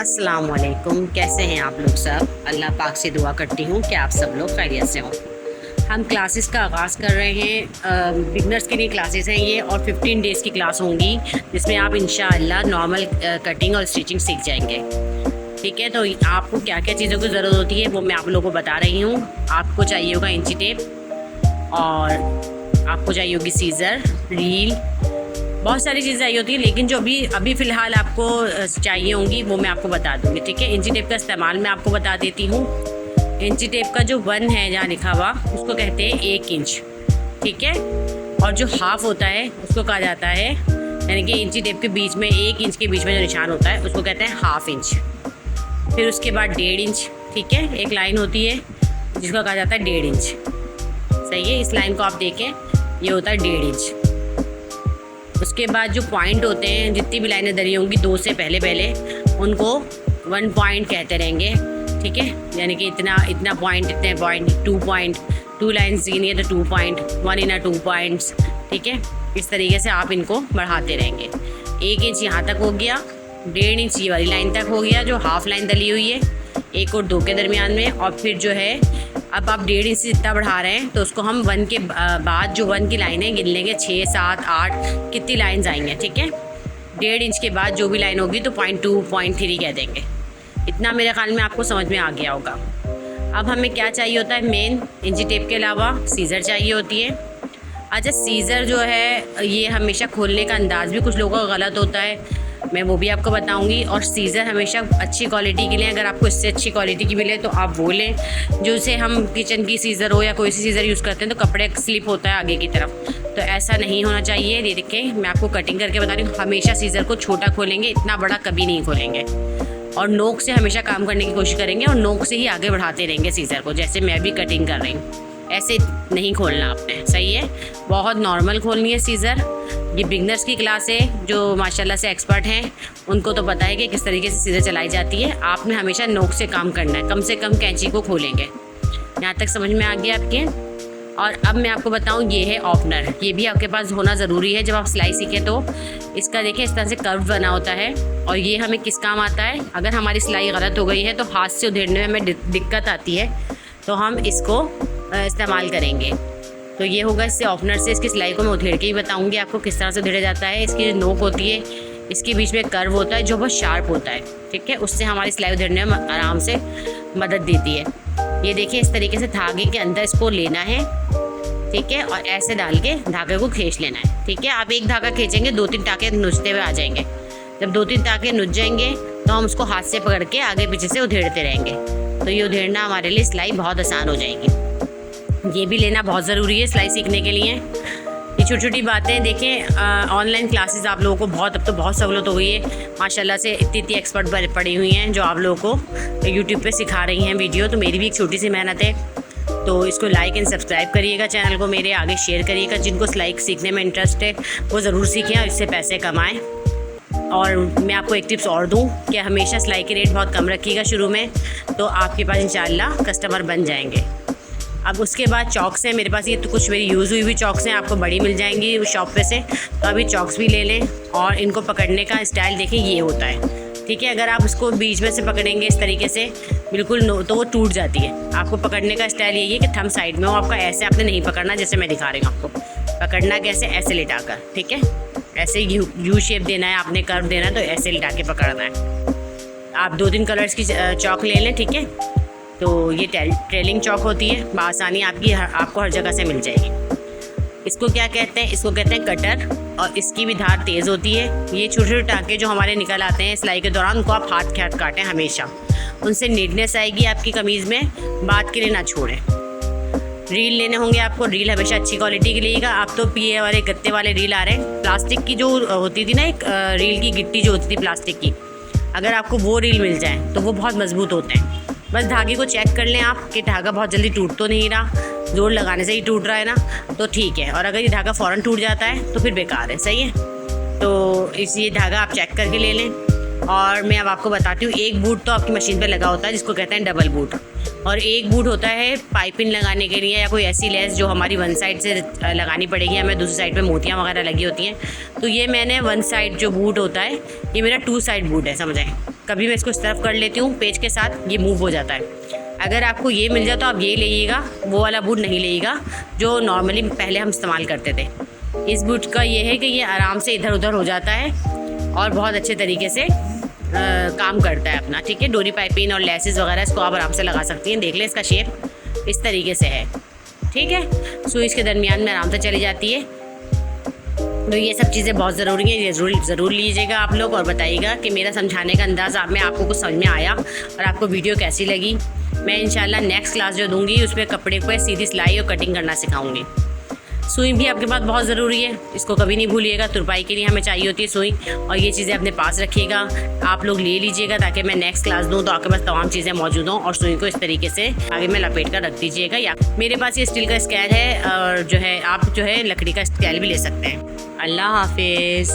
अस्सलाम वालेकुम। कैसे हैं आप लोग सब? अल्लाह पाक से दुआ करती हूँ कि आप सब लोग खैरियत से हों। हम क्लासेस का आगाज़ कर रहे हैं। बिगनर्स के लिए क्लासेस हैं ये, और 15 डेज़ की क्लास होंगी जिसमें आप इंशाअल्लाह नॉर्मल कटिंग और स्टिचिंग सीख जाएंगे। ठीक है, तो आपको क्या क्या चीज़ों की ज़रूरत होती है वो मैं आप लोगों को बता रही हूँ। आपको चाहिए होगा इंची टेप, और आपको चाहिए होगी सीज़र, रील, बहुत सारी चीज़ें चाहिए होती है, लेकिन जो अभी फ़िलहाल आपको चाहिए होंगी वो मैं आपको बता दूँगी। ठीक है, इंची टेप का इस्तेमाल मैं आपको बता देती हूँ। इंची टेप का जो 1 है जहाँ लिखा हुआ उसको कहते हैं 1 इंच। ठीक है, और जो हाफ़ होता है उसको कहा जाता है, यानी कि इंची टेप के बीच में 1 इंच के बीच में जो निशान होता है उसको कहते हैं हाफ़ इंच। फिर उसके बाद 1.5 इंच। ठीक है, एक लाइन होती है जिसको कहा जाता है 1.5 इंच। सही है, इस लाइन को आप देखें, ये होता है 1.5 इंच। उसके बाद जो पॉइंट होते हैं, जितनी भी लाइनें दरी होंगी 2 से पहले उनको 1 पॉइंट कहते रहेंगे। ठीक है, यानी कि इतना पॉइंट, इतने पॉइंट, 2 पॉइंट, 2 लाइन्स सीखनी है तो 2 पॉइंट, 1 इन 2 पॉइंट्स। ठीक है, इस तरीके से आप इनको बढ़ाते रहेंगे। 1 इंच यहाँ तक हो गया, 1.5 इंच ये वाली लाइन तक हो गया जो हाफ लाइन डली हुई है, 1 और 2 के दरमियान में। और फिर जो है अब आप 1.5 इंच से जितना बढ़ा रहे हैं तो उसको हम 1 के बाद जो 1 की लाइनें गिन लेंगे, 6, 7, 8 कितनी लाइन्स आएंगे। ठीक है, 1.5 इंच के बाद जो भी लाइन होगी तो 0.2, 0.3 कह देंगे। इतना मेरे ख्याल में आपको समझ में आ गया होगा। अब हमें क्या चाहिए होता है, मेन इंची टेप के अलावा सीज़र चाहिए होती है। अच्छा, सीज़र जो है ये हमेशा खोलने का अंदाज़ भी कुछ लोगों का गलत होता है, मैं वो भी आपको बताऊंगी। और सीज़र हमेशा अच्छी क्वालिटी के लिए, अगर आपको इससे अच्छी क्वालिटी की मिले तो आप वो लें। जो से हम किचन की सीज़र हो या कोई सी सीज़र यूज़ करते हैं तो कपड़े स्लिप होता है आगे की तरफ, तो ऐसा नहीं होना चाहिए। ये देखें, मैं आपको कटिंग करके बता रही हूँ, हमेशा सीज़र को छोटा खोलेंगे, इतना बड़ा कभी नहीं खोलेंगे। और नोक से हमेशा काम करने की कोशिश करेंगे, और नोक से ही आगे बढ़ाते रहेंगे सीज़र को, जैसे मैं भी कटिंग कर रही हूँ। ऐसे नहीं खोलना आपने, सही है, बहुत नॉर्मल खोलनी है सीज़र। ये बिगनर्स की क्लास है, जो माशाल्लाह से एक्सपर्ट हैं उनको तो पता है कि किस तरीके से सीज़र चलाई जाती है। आपने हमेशा नोक से काम करना है, कम से कम कैंची को खोलेंगे। यहाँ तक समझ में आ गया आपके? और अब मैं आपको बताऊँ, ये है ओपनर, ये भी आपके पास होना ज़रूरी है जब आप सिलाई सीखें। तो इसका देखिए इस तरह से कर्व बना होता है, और ये हमें किस काम आता है, अगर हमारी सिलाई गलत हो गई है तो हाथ से उधेड़ने में हमें दिक्कत आती है, तो हम इसको इस्तेमाल करेंगे। तो ये होगा इससे, ओपनर से इसकी सिलाई को मैं उधेड़ के ही बताऊंगी आपको किस तरह से उधेड़ा जाता है। इसकी जो नोक होती है, इसके बीच में कर्व होता है जो बहुत शार्प होता है। ठीक है, उससे हमारी सिलाई उधेड़ने में आराम से मदद देती है। ये देखिए, इस तरीके से धागे के अंदर इसको लेना है। ठीक है, और ऐसे डाल के धागे को खींच लेना है। ठीक है, आप एक धागा खींचेंगे, 2-3 टाँके नुचते हुए आ जाएंगे। जब 2-3 टाँके नुच जाएंगे तो हम उसको हाथ से पकड़ के आगे पीछे से उधेड़ते रहेंगे, तो ये उधेड़ना हमारे लिए सिलाई बहुत आसान हो जाएगी। ये भी लेना बहुत ज़रूरी है सिलाई सीखने के लिए। ये छोटी छोटी बातें देखें, ऑनलाइन क्लासेस आप लोगों को अब तो बहुत सहूलत हो गई है माशाल्लाह से। इतनी एक्सपर्ट पड़ी हुई हैं जो आप लोगों को यूट्यूब पे सिखा रही हैं वीडियो। तो मेरी भी एक छोटी सी मेहनत है, तो इसको लाइक एंड सब्सक्राइब करिएगा, चैनल को मेरे आगे शेयर करिएगा। जिनको सिलाई सीखने में इंटरेस्ट है वो ज़रूर सीखें और इससे पैसे कमाएँ। और मैं आपको एक टिप्स और दूँ कि हमेशा सिलाई के रेट बहुत कम रखिएगा शुरू में, तो आपके पास इंशाल्लाह कस्टमर बन जाएंगे। अब उसके बाद चॉक्स हैं मेरे पास, ये तो कुछ मेरी यूज़ हुई चॉक्स हैं, आपको बड़ी मिल जाएंगी उस शॉप पे से, तो अभी चॉक्स भी ले लें। और इनको पकड़ने का स्टाइल देखें, ये होता है। ठीक है, अगर आप उसको बीच में से पकड़ेंगे इस तरीके से बिल्कुल तो वो टूट जाती है। आपको पकड़ने का स्टाइल यही है कि थंब साइड में हो आपका, ऐसे आपने नहीं पकड़ना जैसे मैं दिखा रही हूँ आपको। पकड़ना कैसे, ऐसे लिटा कर। ठीक है, ऐसे यू शेप देना है आपने, कर्व देना है, तो ऐसे लिटा के पकड़ना है। आप 2-3 कलर्स की चॉक ले लें। ठीक है, तो ये ट्रेलिंग चॉक होती है, बआसानी आपको हर जगह से मिल जाएगी। इसको क्या कहते हैं, इसको कहते हैं कटर, और इसकी भी धार तेज़ होती है। ये छोटे छोटे टाँके जो हमारे निकल आते हैं सिलाई के दौरान, उनको आप हाथ के हाथ काटें हमेशा, उनसे नीटनेस आएगी आपकी कमीज़ में, बात के लिए ना छोड़ें। रील लेने होंगे आपको, रील हमेशा अच्छी क्वालिटी की लीजिएगा। आप तो पिए वाले गत्ते वाले रील आ रहे हैं, प्लास्टिक की जो होती थी ना, एक रील की गिट्टी जो होती थी प्लास्टिक की, अगर आपको वो रील मिल जाए तो वो बहुत मजबूत होते हैं। बस धागे को चेक कर लें आप कि धागा बहुत जल्दी टूट तो नहीं रहा, जोर लगाने से ही टूट रहा है ना, तो ठीक है। और अगर ये धागा फ़ौरन टूट जाता है तो फिर बेकार है, सही है। तो ये धागा आप चेक करके ले लें। और मैं अब आपको बताती हूँ, एक बूट तो आपकी मशीन पे लगा होता है जिसको कहते हैं डबल बूट, और एक बूट होता है पाइपिंग लगाने के लिए, या कोई ऐसी लेस जो हमारी 1 साइड से लगानी पड़ेगी, हमें दूसरी साइड पे मोतियाँ वगैरह लगी होती हैं। तो ये मैंने 1 साइड जो बूट होता है, ये मेरा 2 साइड बूट है, समझ आए। कभी मैं इसको इस तरफ कर लेती हूँ पेज के साथ, ये मूव हो जाता है। अगर आपको ये मिल जाए तो आप ये लीजिएगा, वो वाला बूट नहीं लीजिएगा जो नॉर्मली पहले हम इस्तेमाल करते थे। इस बूट का ये है कि ये आराम से इधर उधर हो जाता है और बहुत अच्छे तरीके से काम करता है अपना, ठीक है। डोरी पाइपिंग और लेसेस वगैरह इसको आप आराम से लगा सकती हैं। देख लें इसका शेप इस तरीके से है, ठीक है। सुई इसके दरमियान में आराम से चली जाती है। तो ये सब चीज़ें बहुत ज़रूरी हैं, ये ज़रूर लीजिएगा आप लोग और बताइएगा कि मेरा समझाने का अंदाज़ आप में आपको कुछ समझ में आया और आपको वीडियो कैसी लगी। मैं इंशाल्लाह नेक्स्ट क्लास जो दूंगी उसमें कपड़े को सीधी सिलाई और कटिंग करना सिखाऊंगी। सुई भी आपके पास बहुत ज़रूरी है, इसको कभी नहीं भूलिएगा। तुरपाई के लिए हमें चाहिए होती है सुई, और ये चीज़ें अपने पास रखिएगा, आप लोग ले लीजिएगा ताकि मैं नेक्स्ट क्लास दूँ तो आपके पास तमाम चीज़ें मौजूद हों। और सुई को इस तरीके से आगे में लपेट कर रख दीजिएगा। या मेरे पास ये स्टील का स्केल है और जो है आप जो है लकड़ी का स्केल भी ले सकते हैं। अल्लाह हाफिज़।